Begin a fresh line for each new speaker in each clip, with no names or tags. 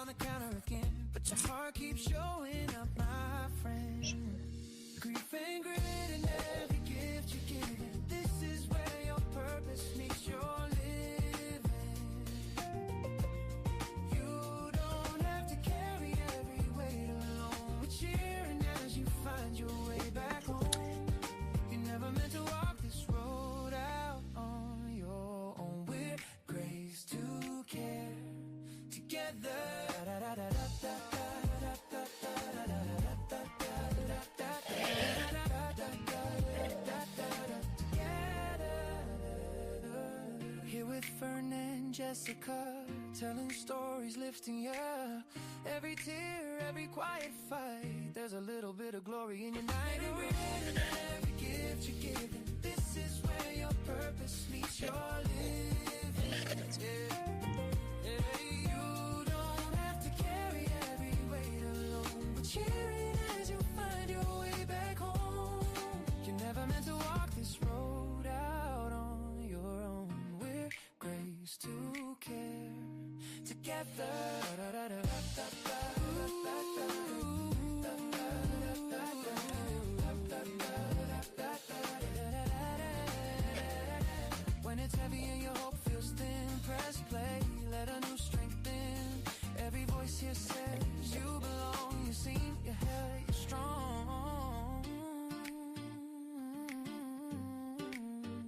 on the counter again, but your heart keeps showing up, my friend. Grief and grit and every gift you're giving. This is where your purpose meets your living. You don't have to carry every weight alone. We're cheering as you find your way back home. You never meant to walk this road out on your own. We're graced to care together. Here with Fern and Jessica, telling stories, lifting you. Every tear, every quiet fight, there's a little bit of glory in your night. Every gift you're giving, this is where your purpose meets your living. You don't have to carry every weight alone, but cheering as you find your way back home. You're never meant to walk this road out on your own. We're graced to care together. When it's heavy and your hope feels thin, press play, let a new strength in. Every voice here says you belong, you're seen, you're held, you're strong.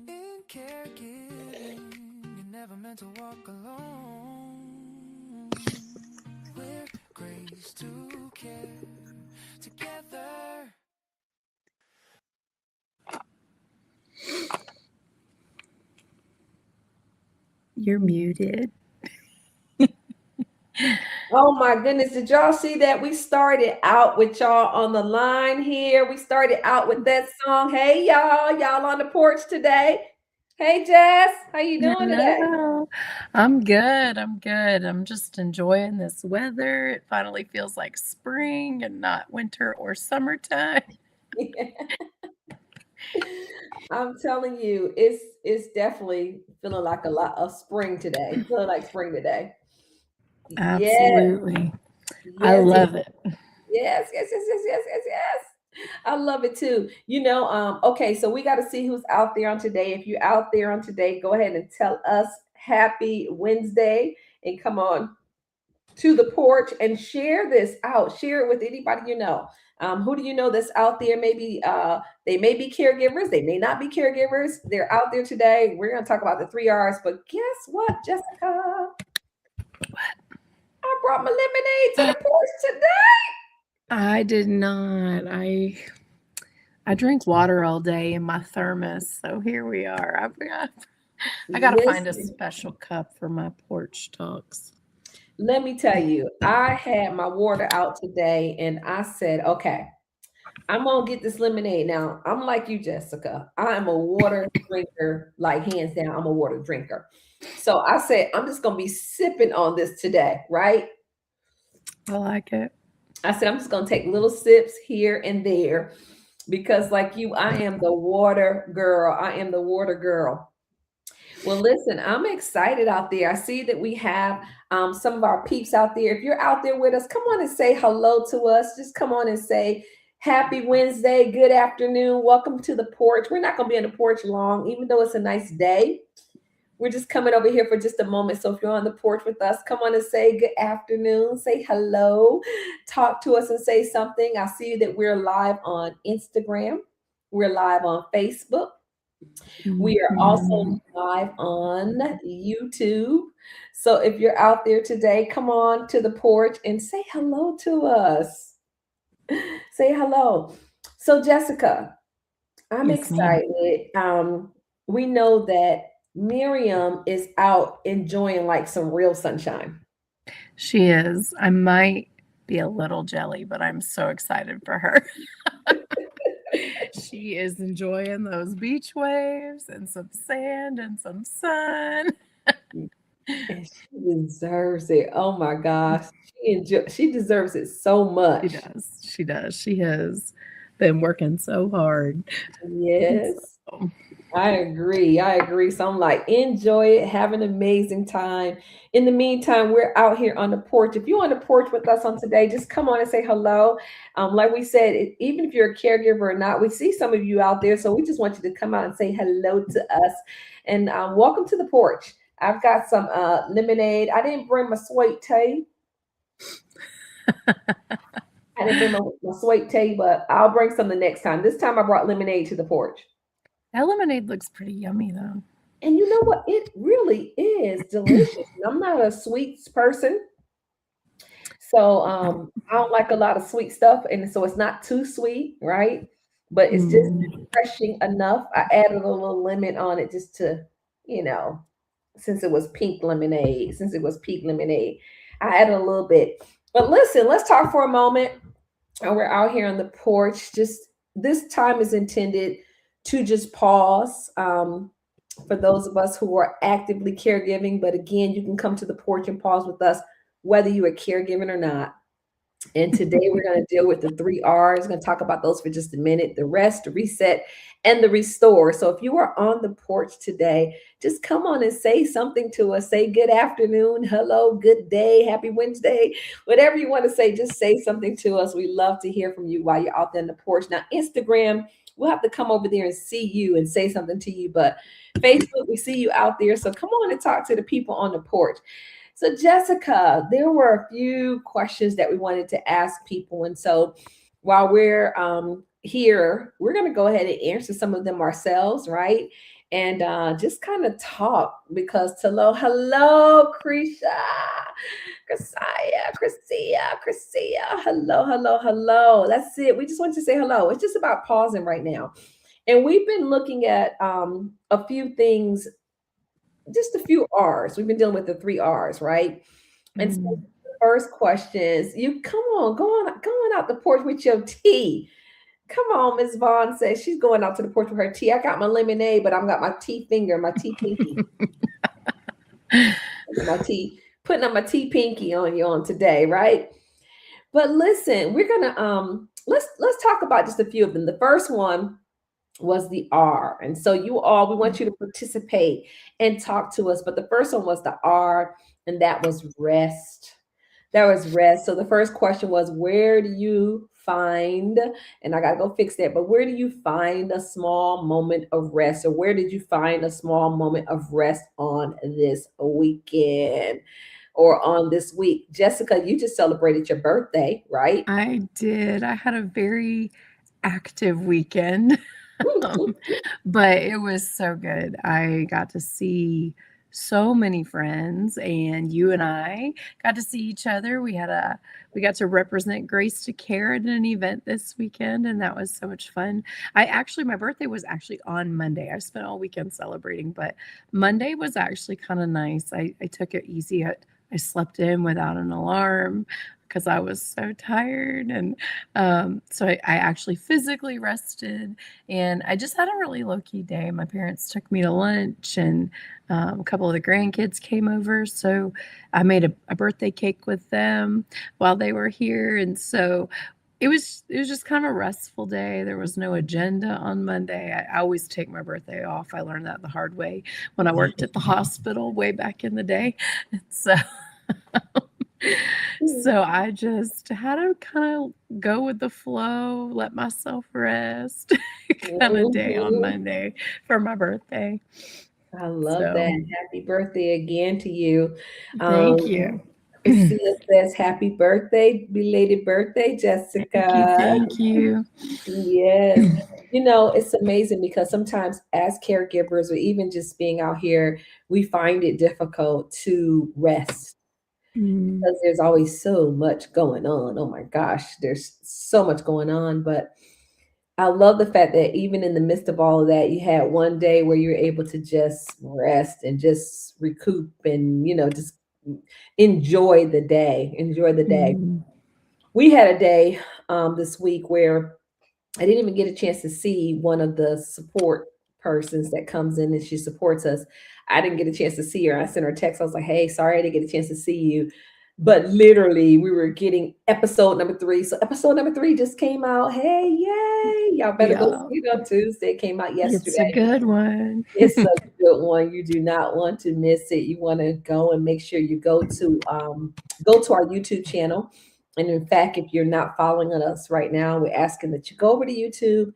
In caregiving, you're never meant to walk alone. We're graced to care together.
You're muted.
Oh my goodness. Did y'all see that? We started out with y'all on the line here. We started out with that song. Hey y'all on the porch today. Hey Jess, how you doing today?
Hello. I'm good. I'm just enjoying this weather. It finally feels like spring and not winter or summertime.
I'm telling you, it's definitely feeling like a lot of spring today. Feeling like spring today. Yes,
Absolutely. I
yes,
love it.
yes. I love it too. Okay, so we got to see who's out there on today. If you're out there on today, go ahead and tell us happy Wednesday and come on to the porch and share this out. Share it with anybody you know. Who do you know that's out there? Maybe they may be caregivers, they may not be caregivers. They're out there today. We're going to talk about the 3 R's, but guess what, Jessica? I brought my lemonade to the porch today.
I did not. I drink water all day in my thermos, so here we are. I got to find a
Listen,
special cup for my porch talks.
let me tell you, I had my water out today and I said, okay, I'm gonna get this lemonade. Now, I'm like you, Jessica. I am a water drinker, like hands down, I'm a water drinker. So I said, I'm just gonna be sipping on this today, right?
I like it.
I said, I'm just gonna take little sips here and there because, like you, I am the water girl. I am the water girl. Well, listen, I'm excited out there. I see that we have some of our peeps out there. If you're out there with us, come on and say hello to us. Just come on and say happy Wednesday, good afternoon, welcome to the porch. We're not going to be on the porch long, even though it's a nice day. We're just coming over here for just a moment. So if you're on the porch with us, come on and say good afternoon, say hello, talk to us and say something. I see that we're live on Instagram. We're live on Facebook. We are also live on YouTube. So if you're out there today, come on to the porch and say hello to us. Say hello. So Jessica, I'm
Yes, ma'am.
excited. We know that Miriam is out enjoying like some real sunshine.
She is. I might be a little jelly, but I'm so excited for her. She is enjoying those beach waves and some sand and some sun.
And she deserves it. Oh my gosh. She deserves it so
She
much.
does. She does. She has been working so hard.
Yes.
So,
I agree. I agree. So I'm like, enjoy it, have an amazing time. In the meantime, we're out here on the porch. If you're on the porch with us on today, just come on and say hello. Like we said, even if you're a caregiver or not, we see some of you out there. So we just want you to come out and say hello to us. And welcome to the porch. I've got some lemonade. I didn't bring my sweet tea. I didn't bring my sweet tea, but I'll bring some the next time. This time I brought lemonade to the porch.
That lemonade looks pretty yummy though.
And you know what? It really is delicious. And I'm not a sweets person. So I don't like a lot of sweet stuff. And so it's not too sweet, right? But it's just
Mm.
refreshing enough. I added a little lemon on it just to, you know, since it was pink lemonade, I added a little bit. But listen, let's talk for a moment. And we're out here on the porch. Just this time is intended to just pause. For those of us who are actively caregiving, but again, you can come to the porch and pause with us, whether you are caregiving or not. And today we're going to deal with the three R's. We're going to talk about those for just a minute: the rest, the reset, and the restore. So if you are on the porch today, just come on and say something to us. Say good afternoon, hello, good day, happy Wednesday, whatever you want to say, just say something to us. We love to hear from you while you're out there on the porch. Now, Instagram, we'll have to come over there and see you and say something to you. But Facebook, we see you out there. So come on and talk to the people on the porch. So, Jessica, there were a few questions that we wanted to ask people. And so, while we're here, we're going to go ahead and answer some of them ourselves, right? And just kind of talk because hello, Krisha, Chrisia, hello. That's it. We just want to say hello. It's just about pausing right now. And we've been looking at a few things, just a few R's. We've been dealing with the three R's, right? And so
Mm.
the first question is, you come on, go on out the porch with your tea. Come on, Miss Vaughn says she's going out to the porch with her tea. I got my lemonade, but I've got my tea finger, my tea pinky, my tea, putting up my tea pinky on you on today, right? But listen, we're gonna let's talk about just a few of them. The first one was the R. And so you all, we want you to participate and talk to us. But the first one was the R, and that was rest. That was rest. So the first question was, where do you find, and I got to go fix that, but where do you find a small moment of rest? Or where did you find a small moment of rest on this weekend or on this week? Jessica, you just celebrated your birthday, right?
I did. I had a very active weekend. But it was so good. I got to see so many friends, and you and I got to see each other. We got to represent Grace to Care at an event this weekend, and that was so much fun. My birthday was actually on Monday. I spent all weekend celebrating, but Monday was actually kind of nice. I took it easy. I slept in without an alarm because I was so tired. And so I actually physically rested, and I just had a really low key day. My parents took me to lunch, and a couple of the grandkids came over. So I made a birthday cake with them while they were here. And so it was just kind of a restful day. There was no agenda on Monday. I always take my birthday off. I learned that the hard way when I worked at the hospital way back in the day. So so I just had to kind of go with the flow, let myself rest kind of day on
Mhm.
Monday for my birthday.
I love
So
that. Happy birthday again to you.
thank
Um,
you.
Christina says, happy birthday, belated birthday,
Thank you.
Jessica.
Thank you.
Yes. You know, it's amazing because sometimes as caregivers or even just being out here, we find it difficult to rest
Mm,
because there's always so much going on. Oh my gosh, there's so much going on. But I love the fact that even in the midst of all of that, you had one day where you're able to just rest and just recoup and, just enjoy the day. Enjoy the day.
mm,
We had a day this week where I didn't even get a chance to see one of the support persons that comes in and she supports us. I didn't get a chance to see her. I sent her a text. I was like, hey, sorry I didn't get a chance to see you. But literally, we were getting episode number 3. So episode number 3 just came out. Hey, yay! Y'all better go
Yeah,
see it on Tuesday. It came out
it's a
yesterday.
good one.
It's a good one. You do not want to miss it. You want to go and make sure you go to our YouTube channel. And in fact, if you're not following us right now, we're asking that you go over to YouTube.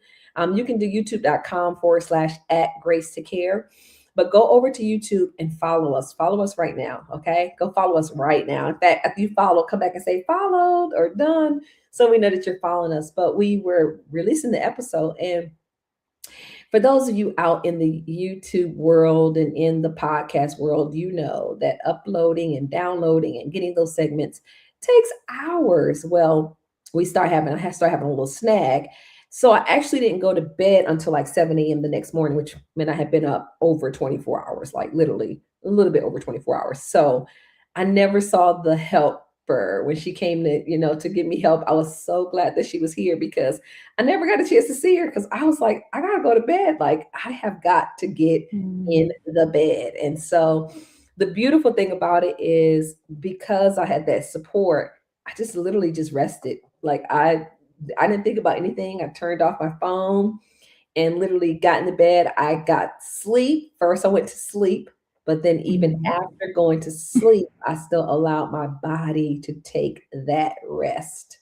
You can do youtube.com/at Grace to Care. But go over to YouTube and follow us. Follow us right now. Okay. Go follow us right now. In fact, after you follow, come back and say followed or done. So we know that you're following us. But we were releasing the episode, and for those of you out in the YouTube world and in the podcast world, you know that uploading and downloading and getting those segments takes hours. Well, I start having a little snag. So I actually didn't go to bed until like 7 a.m. the next morning, which meant I had been up over 24 hours, like literally a little bit over 24 hours. So I never saw the helper when she came to give me help. I was so glad that she was here because I never got a chance to see her because I was like, I gotta go to bed. Like I have got to get
Mm,
in the bed. And so the beautiful thing about it is because I had that support, I just literally just rested. Like I didn't think about anything. I turned off my phone and literally got in the bed. I got sleep. First, I went to sleep, but then even
mm,
after going to sleep, I still allowed my body to take that rest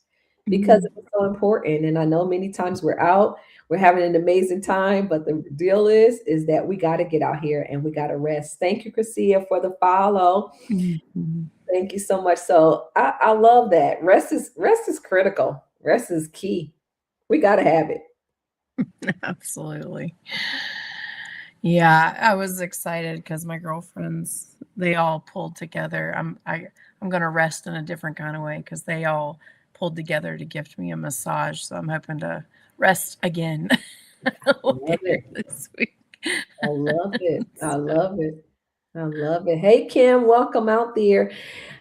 because
mm.
it was so important. And I know many times we're out, we're having an amazing time, but the deal is that we got to get out here and we got to rest. Thank you, Chrisia, for the follow.
Mhm.
Thank you so much. So I love that. Rest is critical. Rest is key. We got to have it.
Absolutely. Yeah, I was excited because my girlfriends, they all pulled together. I'm gonna rest in a different kind of way because they all pulled together to gift me a massage. So I'm hoping to rest again
Love
later
it.
this week.
I love it. I
So,
love it. I love it. Hey, Kim, welcome out there.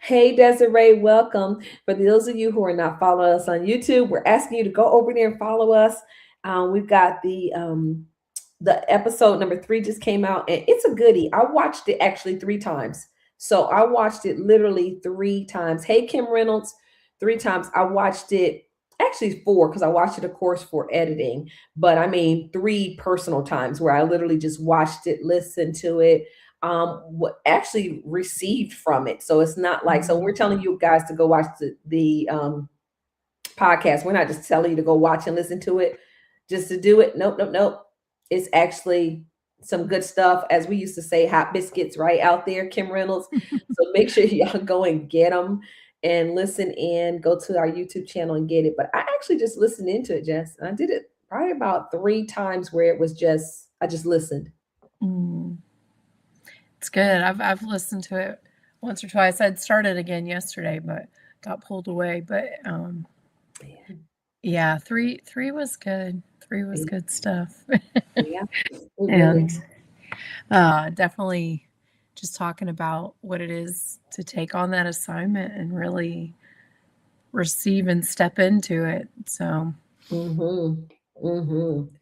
Hey, Desiree, welcome. For those of you who are not following us on YouTube, we're asking you to go over there and follow us. We've got the episode number 3 just came out, and it's a goodie. I watched it actually 3 times. So I watched it literally 3 times. Hey, Kim Reynolds, 3 times. I watched it actually 4 because I watched it, of course, for editing. But I mean, 3 personal times where I literally just watched it, listened to it, what actually received from it. So it's not like, so we're
mm,
telling you guys to go watch the podcast. We're not just telling you to go watch and listen to it just to do it. Nope, nope, nope. It's actually some good stuff, as we used to say, hot biscuits right out there, Kim Reynolds. So make sure y'all go and get them and listen in. Go to our YouTube channel and get it. But I actually just listened into it, Jess. I did it probably about 3 times where it was just I just listened.
mm. It's good. I've listened to it once or twice. I'd started again yesterday, but got pulled away. But yeah, three was good. 3 was
Yeah,
good stuff.
yeah, it really.
And definitely just talking about what it is to take on that assignment and really receive and step into it. So
Mm-hmm. Mm-hmm.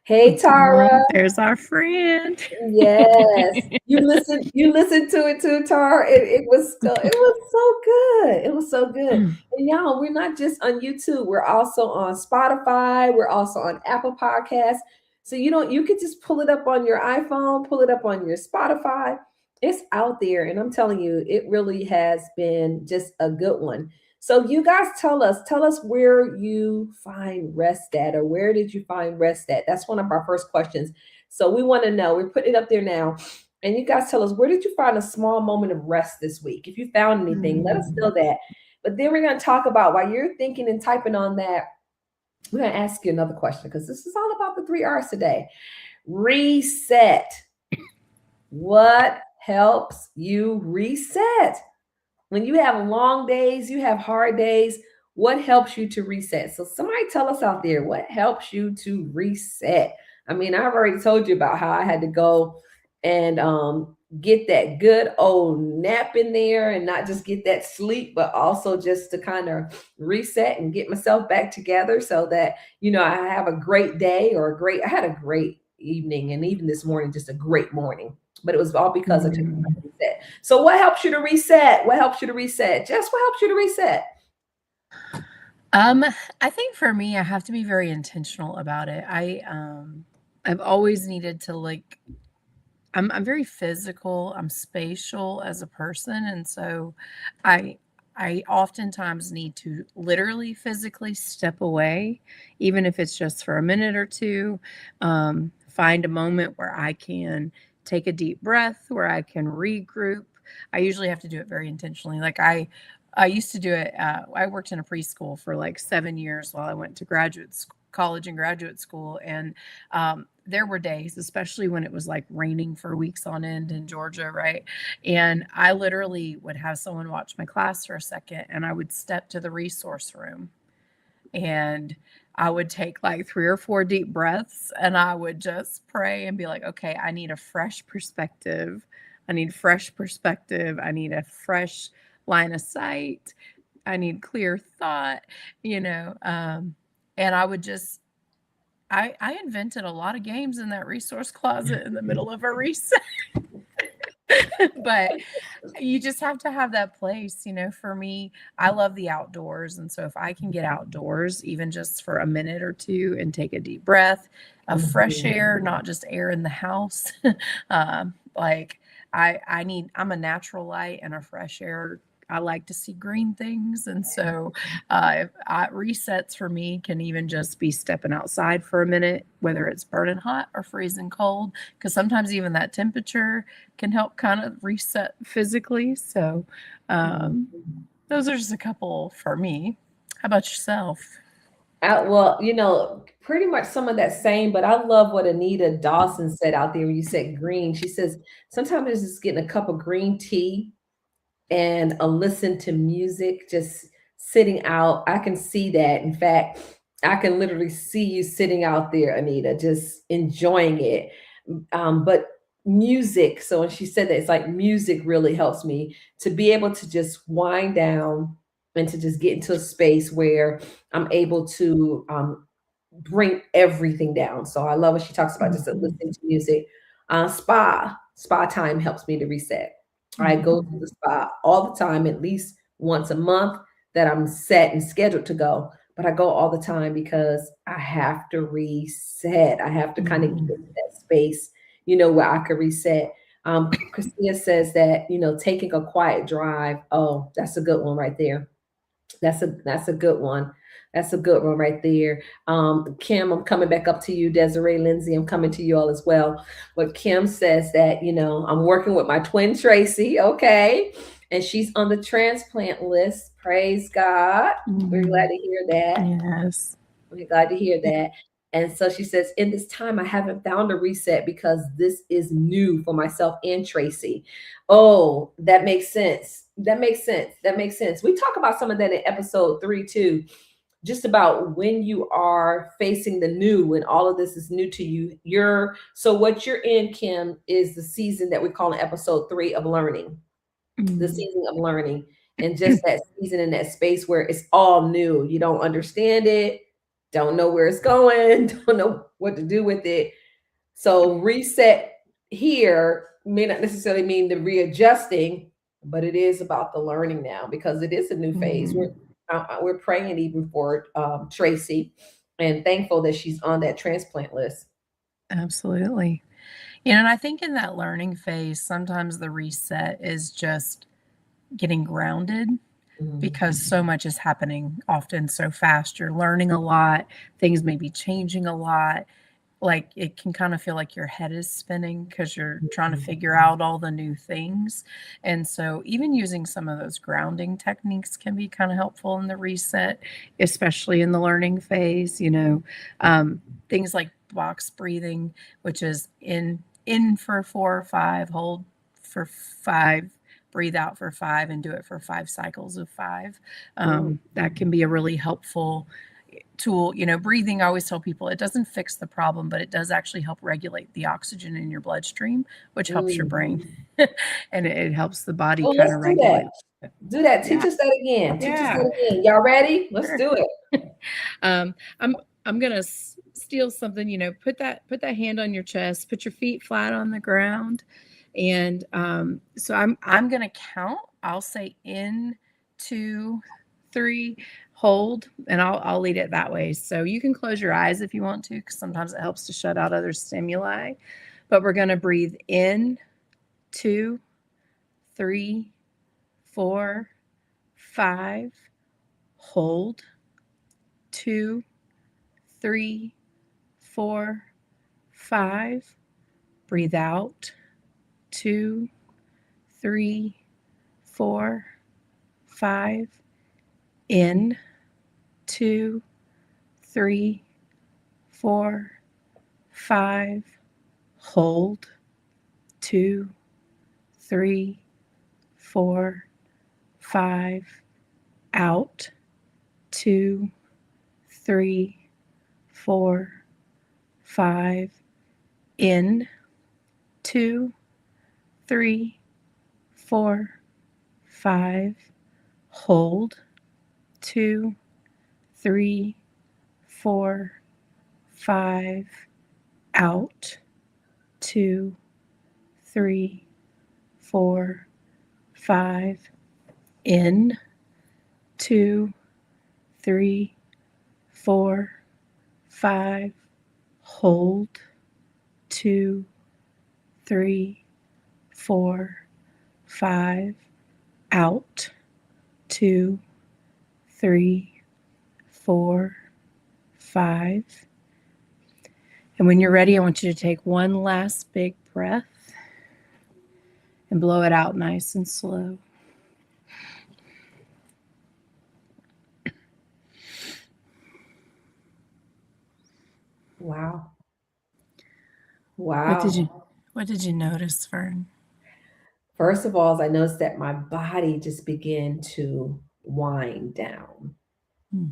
Hey,
let's see,
Tara.
look, there's our friend.
Yes, you listened to it too, Tar. It was so good. It was so good. And y'all, we're not just on YouTube. We're also on Spotify. We're also on Apple Podcasts. So you could just pull it up on your iPhone, pull it up on your Spotify. It's out there, and I'm telling you, it really has been just a good one. So you guys tell us where you find rest at, or where did you find rest at? That's one of our first questions. So we want to know. We're putting it up there now. And you guys tell us, where did you find a small moment of rest this week? If you found anything, let us know
Mm,
that. But then we're going to talk about, while you're thinking and typing on that, we're going to ask you another question because this is all about the 3 R's today. Reset. What helps you reset? When you have long days, you have hard days, what helps you to reset? So somebody tell us out there, what helps you to reset? I mean, I've already told you about how I had to go and get that good old nap in there and not just get that sleep, but also just to kind of reset and get myself back together so that, I have a great day, I had a great evening, and even this morning, just a great morning. but it was all because I took
Mm.
a reset. So what helps you to reset? What helps you to reset? Just what helps you to reset?
Um, I think for me, I have to be very intentional about it. I've always needed to like I'm very physical, I'm spatial as a person, and so I I oftentimes need to literally physically step away, even if it's just for a minute or two, find a moment where I can take a deep breath, where I can regroup. I usually have to do it very intentionally. I used to do it. I worked in a preschool for like 7 years while I went to college and graduate school, and there were days, especially when it was like raining for weeks on end in Georgia, right? And I literally would have someone watch my class for a second, and I would step to the resource room and I would take like 3 or 4 deep breaths and I would just pray and be like, okay, I need a fresh perspective. I need fresh perspective. I need a fresh line of sight. I need clear thought, you know. And I would just I invented a lot of games in that resource closet in the middle of a reset. But you just have to have that place, you know. For me, I love the outdoors, and so if I can get outdoors even just for a minute or two and take a deep breath of fresh
Mhm.
air, not just air in the house, like I'm a natural light and a fresh air. I like to see green things, and so resets for me can even just be stepping outside for a minute, whether it's burning hot or freezing cold, because sometimes even that temperature can help kind of reset physically. So, um,
Mhm.
those are just a couple for me. How about yourself?
Well, pretty much some of that same, but I love what Anita Dawson said out there when you said green. She says sometimes it's just getting a cup of green tea and a listen to music, just sitting out. I can see that. In fact, I can literally see you sitting out there, Anita, just enjoying it. But music, so when she said that, it's like music really helps me to be able to just wind down and to just get into a space where I'm able to bring everything down. So I love what she talks about, just
Mhm,
listening to music. Spa time helps me to reset. I go to
mhm,
the spa all the time, at least once a month that I'm set and scheduled to go. But I go all the time because I have to reset. I have to kind of get
mhm,
into that space, where I could reset. Christina says that, taking a quiet drive. Oh, that's a good one right there. That's a good one. That's a good one right there. Kim, I'm coming back up to you. Desiree, Lindsay, I'm coming to you all as well. But Kim says that, I'm working with my twin Tracy, okay, and she's on the transplant list. Praise God. We're glad
mhm.
to hear that.
Yes.
We're glad to hear that. And so she says, in this time, I haven't found a reset because this is new for myself and Tracy. Oh, that makes sense. That makes sense. That makes sense. We talk about some of that in episode 3 too, just about when you are facing the new, when all of this is new to you. So what you're in, Kim, is the season that we call in episode 3 of learning, the
Mhm.
season of learning, and just that season in that space where it's all new. You don't understand it, don't know where it's going, don't know what to do with it. So reset here may not necessarily mean the readjusting, but it is about the learning now because it is a new phase. We're
Mhm.
we're praying even for Tracy, and thankful that she's on that transplant list.
Absolutely. You know, and I think in that learning phase, sometimes the reset is just getting grounded
Mm,
because so much is happening often so fast. You're learning a lot, things may be changing a lot. Like it can kind of feel like your head is spinning because you're trying to figure out all the new things. And so, even using some of those grounding techniques can be kind of helpful in the reset, especially in the learning phase. Things like box breathing, which is in for 4 or 5, hold for 5, breathe out for 5, and do it for 5 cycles of 5.
mm,
That can be a really helpful tool. Breathing, I always tell people it doesn't fix the problem, but it does actually help regulate the oxygen in your bloodstream, which helps your
mm.
brain and it helps the body
Well,
kind
let's
of
do that.
regulate.
Do that.
Yeah.
Teach us that again. Teach us that
Yeah.
again. Y'all ready? Let's
Sure.
do it.
um, I'm gonna steal something. Put that hand on your chest. Put your feet flat on the ground. And so I'm going to count. I'll say in, 2, 3, hold, and I'll lead it that way. So you can close your eyes if you want to, because sometimes it helps to shut out other stimuli. But we're going to breathe in, 2, 3, 4, 5, hold, 2, 3, 4, 5, breathe out, 2, 3, 4, 5, in, 2, 3, 4, 5, hold, 2, 3, 4, 5, out, 2, 3, 4, 5, in, 2, 3, 4, 5, hold, 2, 3, 4, 5, out, 2, 3, 4, 5, in, 2, 3, 4, 5, hold, 2, 3, 4, 5, out, 2, 3, 4, 5. And when you're ready, I want you to take one last big breath and blow it out nice and slow.
Wow.
What
Wow.
did you notice, Fern?
First of all, I noticed that my body just began to wind down.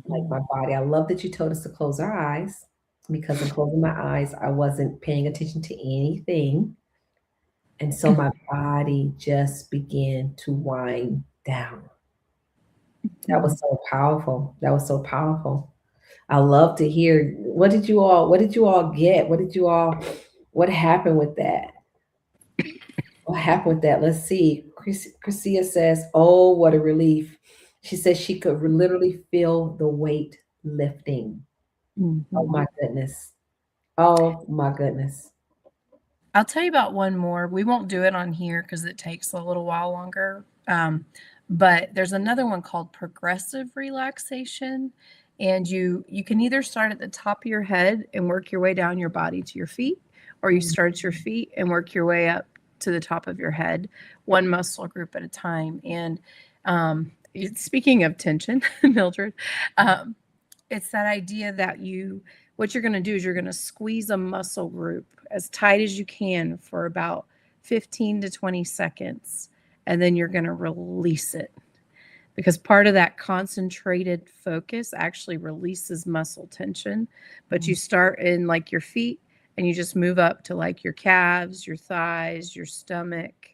Like my body. I love that you told us to close our eyes, because in closing my eyes, I wasn't paying attention to anything. And so my body just began to wind down. That was so powerful. That was so powerful. I love to hear, what did you all get? What happened with that? What happened with that? Let's see. Chrisia says, "Oh, what a relief." She says she could literally feel the weight lifting. Oh
Mm-hmm.
my goodness. Oh my goodness.
I'll tell you about one more. We won't do it on here because it takes a little while longer. But there's another one called progressive relaxation. And you can either start at the top of your head and work your way down your body to your feet, or you start at your feet and work your way up to the top of your head, one muscle group at a time. And speaking of tension, Mildred, it's that idea that what you're going to do is you're going to squeeze a muscle group as tight as you can for about 15 to 20 seconds, and then you're going to release it, because part of that concentrated focus actually releases muscle tension. But you start in like your feet and you just move up to like your calves, your thighs, your stomach,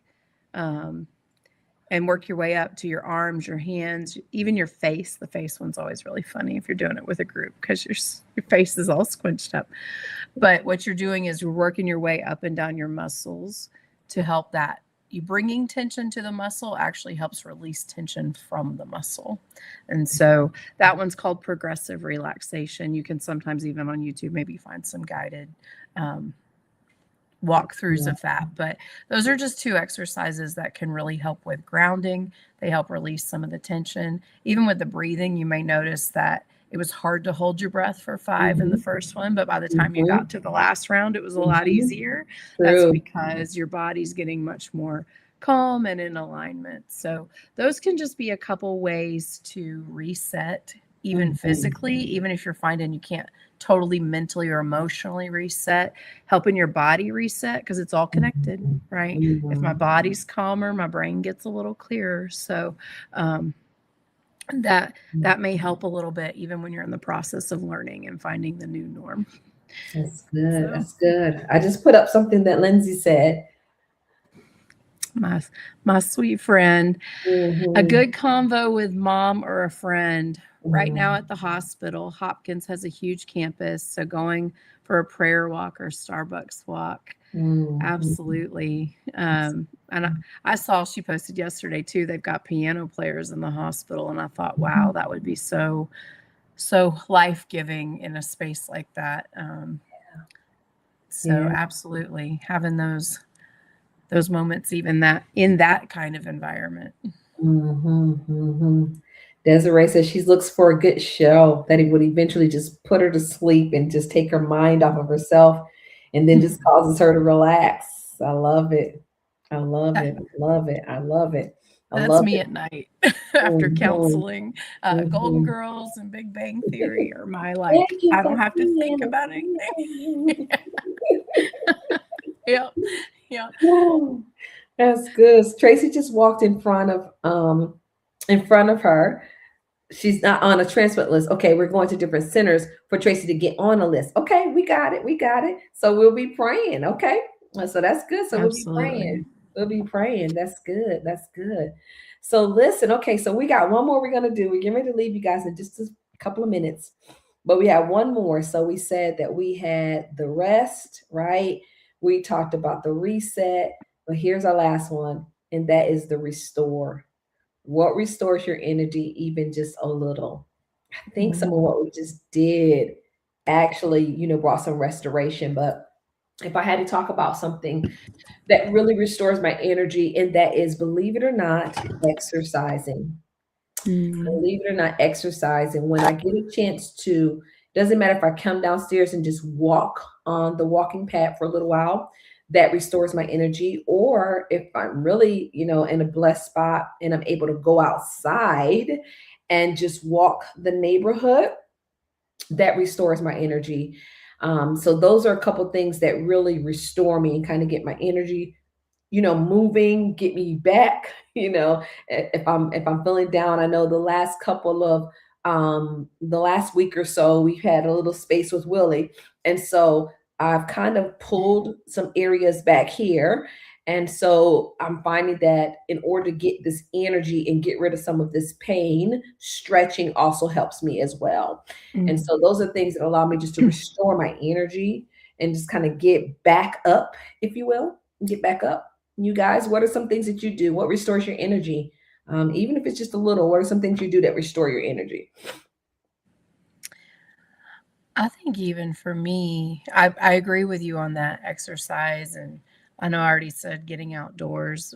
and work your way up to your arms, your hands, even your face. The face one's always really funny if you're doing it with a group, because your face is all squinched up. But what you're doing is you're working your way up and down your muscles to help that. You bringing tension to the muscle actually helps release tension from the muscle. And so that one's called progressive relaxation. You can sometimes even on YouTube maybe find some guided walkthroughs of that. But those are just two exercises that can really help with grounding. They help release some of the tension. Even with the breathing, you may notice that it was hard to hold your breath for 5 in the first one, but by the time you got to the last round, it was a lot easier. That's
True.
because your body's getting much more calm and in alignment. So those can just be a couple ways to reset, even physically, even if you're finding you can't totally mentally or emotionally reset, helping your body reset, because it's all connected, right? If my body's calmer, my brain gets a little clearer. So that may help a little bit even when you're in the process of learning and finding the new norm.
That's good.
So
That's good. I just put up something that Lindsay said.
my sweet friend, a
Mhm.
good convo with mom or a friend. Right now
Mhm.
at the hospital, Hopkins has a huge campus, so going for a prayer walk or Starbucks walk.
Mhm.
Absolutely. And I saw she posted yesterday too. They've got piano players in the hospital, and I thought, wow, that would be so life giving in a space like that. So
Yeah.
absolutely having those moments, even that in that kind of environment.
Desiree says she looks for a good show that it would eventually just put her to sleep and just take her mind off of herself and then just causes her to relax. I love it. I love
That,
it. I love it. I love it. I
that's
love
me
it.
at night after
Mhm,
counseling. Golden
mhm.
Girls and Big Bang Theory are my
Thank
like.
you
I
for
don't have to think
being
about anything.
a
Yep, yep.
Oh, that's good. Tracy just walked in front of her. She's not on a transplant list. Okay, we're going to different centers for Tracy to get on a list. Okay, we got it. We got it. So we'll be praying. Okay. So that's good. So we'll be praying.
Absolutely.
We'll be praying. That's good. That's good. So listen, okay, so we got one more we're gonna do. We're getting ready to leave you guys in just a couple of minutes. But we have one more. So we said that we had the rest, right? We talked about the reset, but here's our last one, and that is the restore. What restores your energy even just a little? I think some of
Mm,
what we just did actually, brought some restoration. But if I had to talk about something that really restores my energy, and that is, believe it or not, exercising.
mm,
Believe it or not, exercising. When I get a chance to, doesn't matter if I come downstairs and just walk on the walking pad for a little while, that restores my energy. Or if I'm really, in a blessed spot and I'm able to go outside and just walk the neighborhood, that restores my energy. So those are a couple things that really restore me and kind of get my energy, moving, get me back. If I'm feeling down. I know the last week or so, we've had a little space with Willie. And so I've kind of pulled some areas back here. And so I'm finding that in order to get this energy and get rid of some of this pain, stretching also helps me as well. And
mm.
so those are things that allow me just to restore my energy and just kind of get back up, if you will, get back up. You guys, what are some things that you do? What restores your energy? Even if it's just a little, what are some things you do that restore your energy?
I think even for me, I agree with you on that exercise, and I know I already said getting outdoors.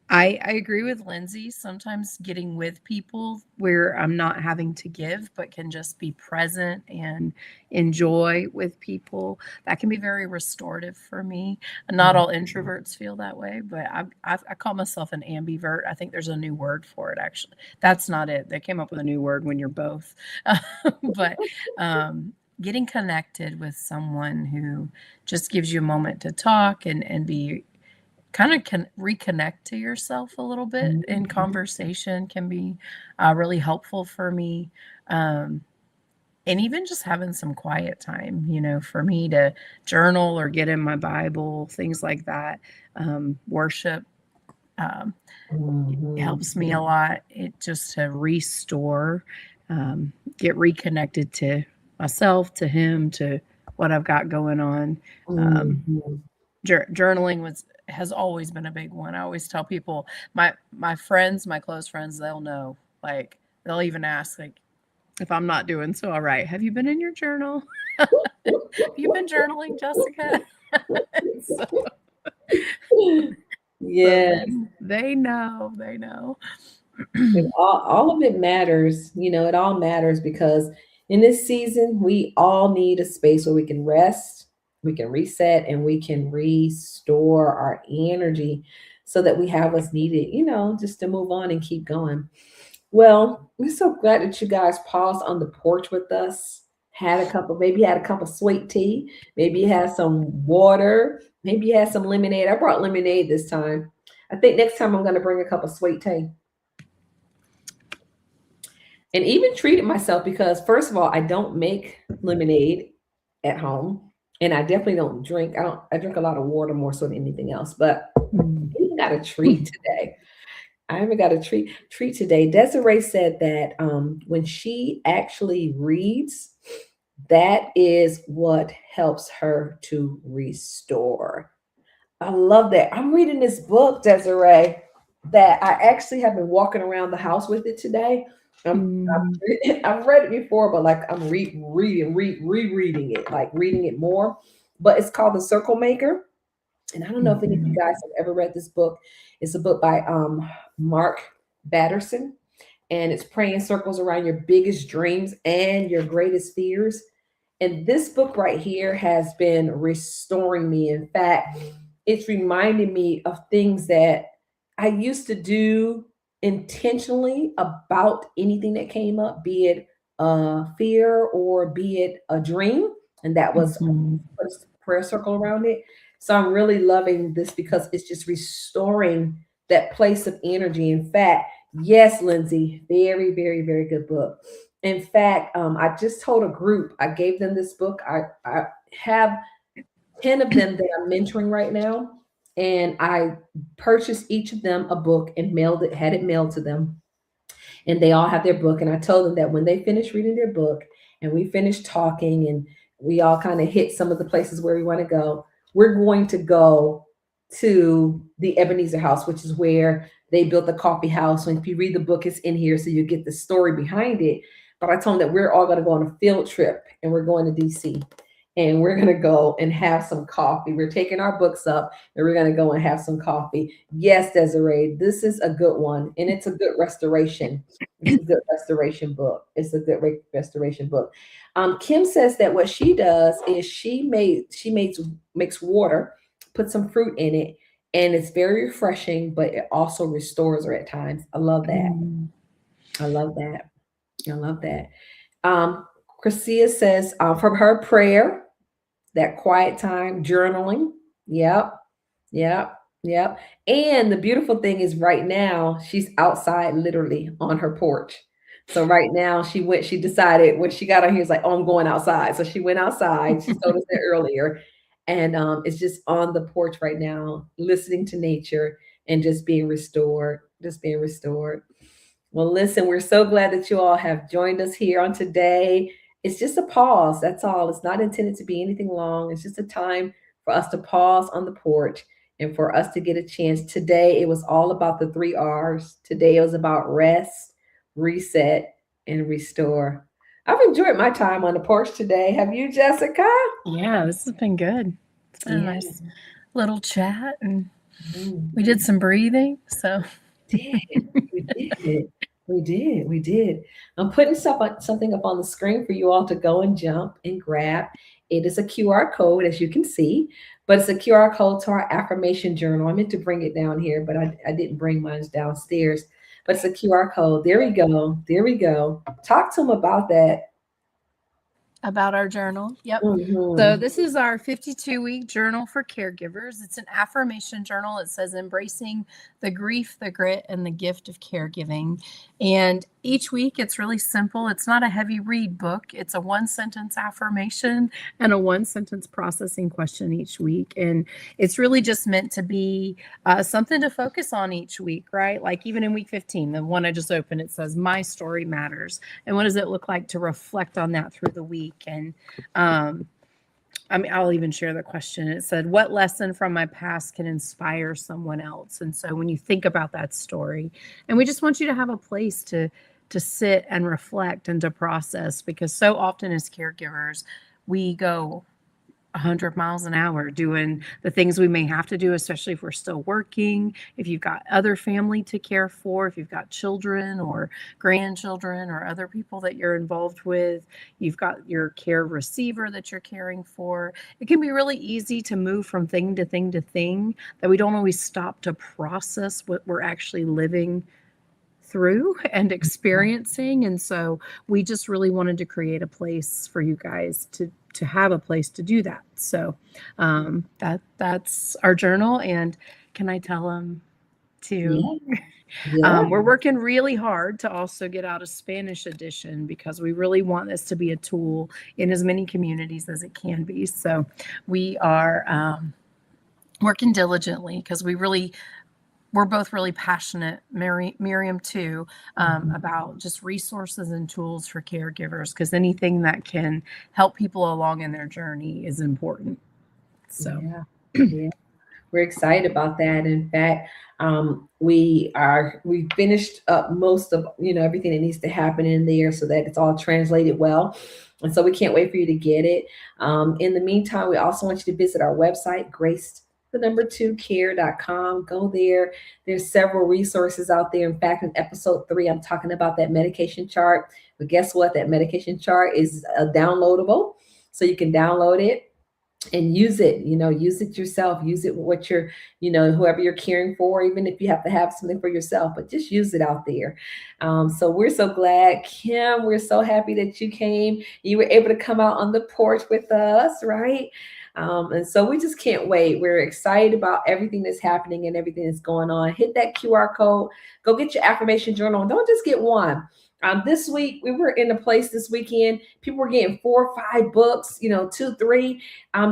I agree with Lindsay. Sometimes getting with people where I'm not having to give, but can just be present and enjoy with people, that can be very restorative for me. Not all introverts feel that way, but I call myself an ambivert. I think there's a new word for it, actually. That's not it. They came up with a new word when you're both. But getting connected with someone who just gives you a moment to talk and be kind of can reconnect to yourself a little bit in
Mhm.
conversation can be really helpful for me. Um, and even just having some quiet time, for me to journal or get in my Bible, things like that. Worship um,
Mhm.
helps me a lot. It just to restore, get reconnected to myself, to Him, to what I've got going on. Um,
Mhm.
journaling has always been a big one. I always tell people, my friends, my close friends, they'll know. Like they'll even ask, like, if I'm not doing so all right, have you been in your journal? Have you been journaling, Jessica? so, so
Yeah,
they know, they know.
all of it matters. It all matters because in this season, we all need a space where we can rest, we can reset, and we can restore our energy so that we have what's needed, just to move on and keep going. Well, we're so glad that you guys paused on the porch with us. Maybe you had a cup of sweet tea, maybe you had some water, maybe you had some lemonade. I brought lemonade this time. I think next time I'm going to bring a cup of sweet tea and even treated myself because, first of all, I don't make lemonade at home, and I definitely don't drink. I drink a lot of water more so than anything else. But
Mm.
I even got a treat today. I haven't got a treat today. Desiree said that when she actually reads, That is what helps her to restore. I love that. I'm reading this book, Desiree, that I actually have been walking around the house with it today.
Mm,
I've read it before, but like I'm rereading it, like reading it more. But it's called The Circle Maker. And I don't know if any of you
mhm,
guys have ever read this book. It's a book by Mark Batterson, and it's praying circles around your biggest dreams and your greatest fears. And this book right here has been restoring me. In fact, it's reminding me of things that I used to do intentionally about anything that came up, be it a fear or be it a dream. And that was
mhm,
put a prayer circle around it. So I'm really loving this because it's just restoring that place of energy. In fact, yes, Lindsay, very, very, very good book. In fact, I just told a group, I gave them this book. I have 10 of them that I'm mentoring right now. And I purchased each of them a book and had it mailed to them, and they all have their book. And I told them that when they finish reading their book and we finish talking and we all kind of hit some of the places where we want to go, we're going to go to the Ebenezer House, which is where they built the coffee house. And if you read the book, it's in here, so you get the story behind it. But I told them that we're all going to go on a field trip and we're going to DC, and we're going to go and have some coffee. We're taking our books up and we're going to go and have some coffee. Yes, Desiree, this is a good one, and it's a good restoration. It's a good restoration book. It's a good restoration book. Kim says that what she does is she makes water, put some fruit in it, and it's very refreshing, but it also restores her at times. I love that.
mm,
I love that. I love that. Um, Christia says from her prayer, that quiet time, journaling. Yep, yep, yep. And the beautiful thing is right now she's outside literally on her porch. So right now she decided when she got on here, it's like, oh, I'm going outside. So she went outside. She told us that earlier. And it's just on the porch right now, listening to nature and just being restored, just being restored. Well, listen, we're so glad that you all have joined us here on today. It's just a pause. That's all. It's not intended to be anything long. It's just a time for us to pause on the porch and for us to get a chance. Today, it was all about the three R's. Today, it was about rest, reset, and restore. I've enjoyed my time on the porch today. Have you, Jessica?
yeah, this has been good. It's been a
Yeah.
nice little chat, and we
Mhm.
did some breathing. So,
Did. We did. We did. I'm putting something up on the screen for you all to go and jump and grab. It is a QR code, as you can see, but it's a QR code to our affirmation journal. I meant to bring it down here, but I didn't bring mine downstairs. But it's a QR code. There we go. There we go. Talk to them about that.
about our journal. Yep. So,
Hmm.
this is our 52-week journal for caregivers. It's an affirmation journal. It says embracing the grief, the grit, and the gift of caregiving. And each week it's really simple. It's not a heavy read book, it's a one sentence affirmation and a one sentence processing question each week. And it's really just meant to be something to focus on each week, right? Like even in week 15, the one I just opened, it says, My story matters. And what does it look like to reflect on that through the week? And I mean, I'll even share the question. It said, What lesson from my past can inspire someone else? And so when you think about that story, and we just want you to have a place to sit and reflect and to process, because so often as caregivers, we go 100 miles an hour doing the things we may have to do, especially if we're still working, if you've got other family to care for, if you've got children or grandchildren or other people that you're involved with, you've got your care receiver that you're caring for. It can be really easy to move from thing to thing to thing, that we don't always stop to process what we're actually living through and experiencing. And so we just really wanted to create a place for you guys to have a place to do that. So that's our journal. And can I tell them to
Yeah. Yeah.
we're working really hard to also get out a Spanish edition, because we really want this to be a tool in as many communities as it can be. So we are working diligently, because we really we're both really passionate, Miriam too, about just resources and tools for caregivers, because anything that can help people along in their journey is important. So
Yeah. We're excited about that. In fact, we finished up most of everything that needs to happen in there so that it's all translated well. And so we can't wait for you to get it. In the meantime, we also want you to visit our website, grace2care.com. Go there. There's several resources out there. In fact, in episode 3, I'm talking about that medication chart. But guess what? That medication chart is downloadable. So you can download it and use it, use it yourself, use it with what you're, whoever you're caring for, even if you have to have something for yourself, but just use it out there. So we're so glad, Kim, we're so happy that you came. You were able to come out on the porch with us, right? And so we just can't wait. We're excited about everything that's happening and everything that's going on. Hit that QR code, go get your affirmation journal, and don't just get one. This week, we were in a place this weekend, people were getting 4 or 5 books, 2, 3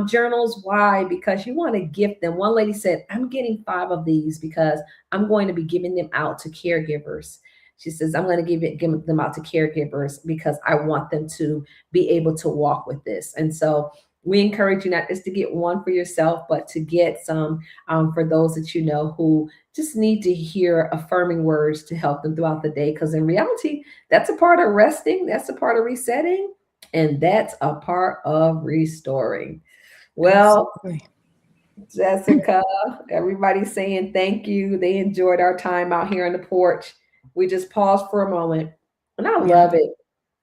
journals. Why? Because you want to gift them. One lady said, I'm getting 5 of these because I'm going to be giving them out to caregivers. She says, I'm going to give them out to caregivers because I want them to be able to walk with this. And so we encourage you not just to get one for yourself, but to get some for those that who just need to hear affirming words to help them throughout the day. Because in reality, that's a part of resting. That's a part of resetting. And that's a part of restoring. Well, absolutely. Jessica, everybody's saying thank you. They enjoyed our time out here on the porch. We just paused for a moment. And I love it.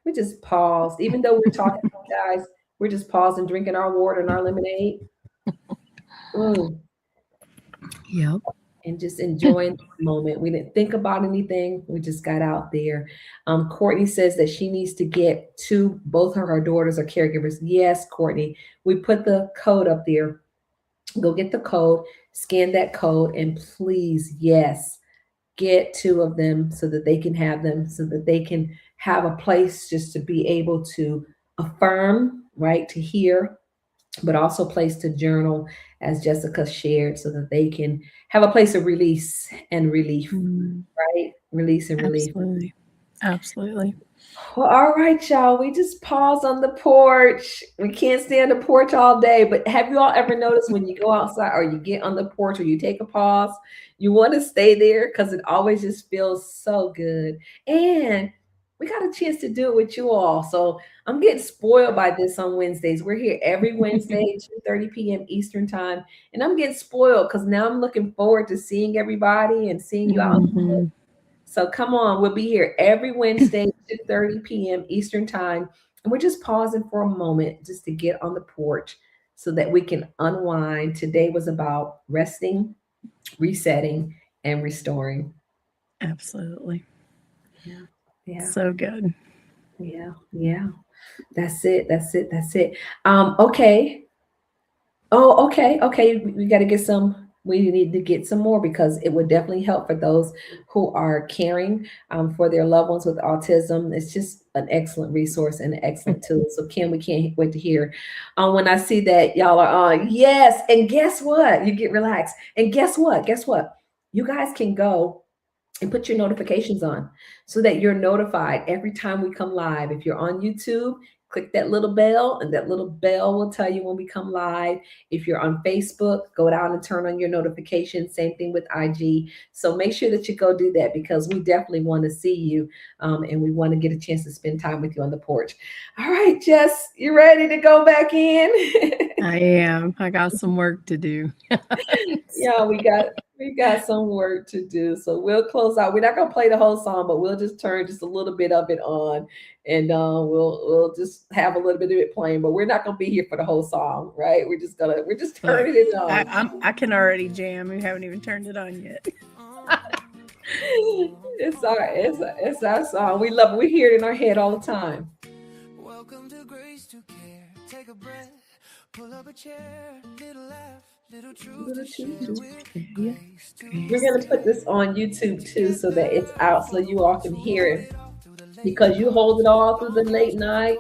We just paused. Even though we're talking to you guys, we're just pausing, drinking our water and our lemonade.
Yep.
And just enjoying the moment. We didn't think about anything. We just got out there. Courtney says that she needs to get both of her daughters are caregivers. Yes, Courtney. We put the code up there. Go get the code, scan that code, and please, yes, get 2 of them so that they can have them, so that they can have a place just to be able to affirm, right, to hear, but also a place to journal, as Jessica shared, so that they can have a place of release and relief, right? Release and relief.
Absolutely.
Well, all right, y'all. We just paused on the porch. We can't stay on the porch all day, but have you all ever noticed when you go outside or you get on the porch or you take a pause, you want to stay there because it always just feels so good. And we got a chance to do it with you all. So I'm getting spoiled by this on Wednesdays. We're here every Wednesday, 2:30 p.m. Eastern time. And I'm getting spoiled because now I'm looking forward to seeing everybody and seeing you out. So come on, we'll be here every Wednesday, 2:30 p.m. Eastern time. And we're just pausing for a moment just to get on the porch so that we can unwind. Today was about resting, resetting, and restoring.
Absolutely.
Yeah.
So good.
Yeah. That's it. Okay. Oh, okay. We got to get some. We need to get some more because it would definitely help for those who are caring for their loved ones with autism. It's just an excellent resource and an excellent tool. So Kim, we can't wait to hear. When I see that y'all are on, yes. And guess what? You get relaxed. And guess what? You guys can go and put your notifications on so that you're notified every time we come live. If you're on YouTube, click that little bell, and that little bell will tell you when we come live. If you're on Facebook, go down and turn on your notifications. Same thing with IG. So make sure that you go do that because we definitely want to see you, and we want to get a chance to spend time with you on the porch. All right, Jess, you ready to go back in?
I am. I got some work to do.
Yeah, we got some work to do. So we'll close out. We're not gonna play the whole song, but we'll just turn just a little bit of it on, and we'll just have a little bit of it playing. But we're not gonna be here for the whole song, right? We're just turning it on.
I can already jam. We haven't even turned it on yet.
It's our song. We love it. We hear it in our head all the time.
Welcome to Grace to Care. Take a breath, pull up a chair, little laugh, little truth to share with Grace to Care.
We're gonna put this on YouTube too, so that it's out, so you all can hear it. Because you hold it all through the late night,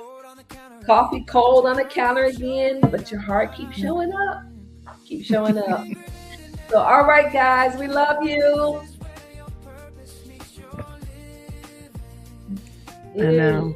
coffee cold on the counter again, but your heart keeps showing up. Keep showing up. So, all right, guys, we love you.
I know.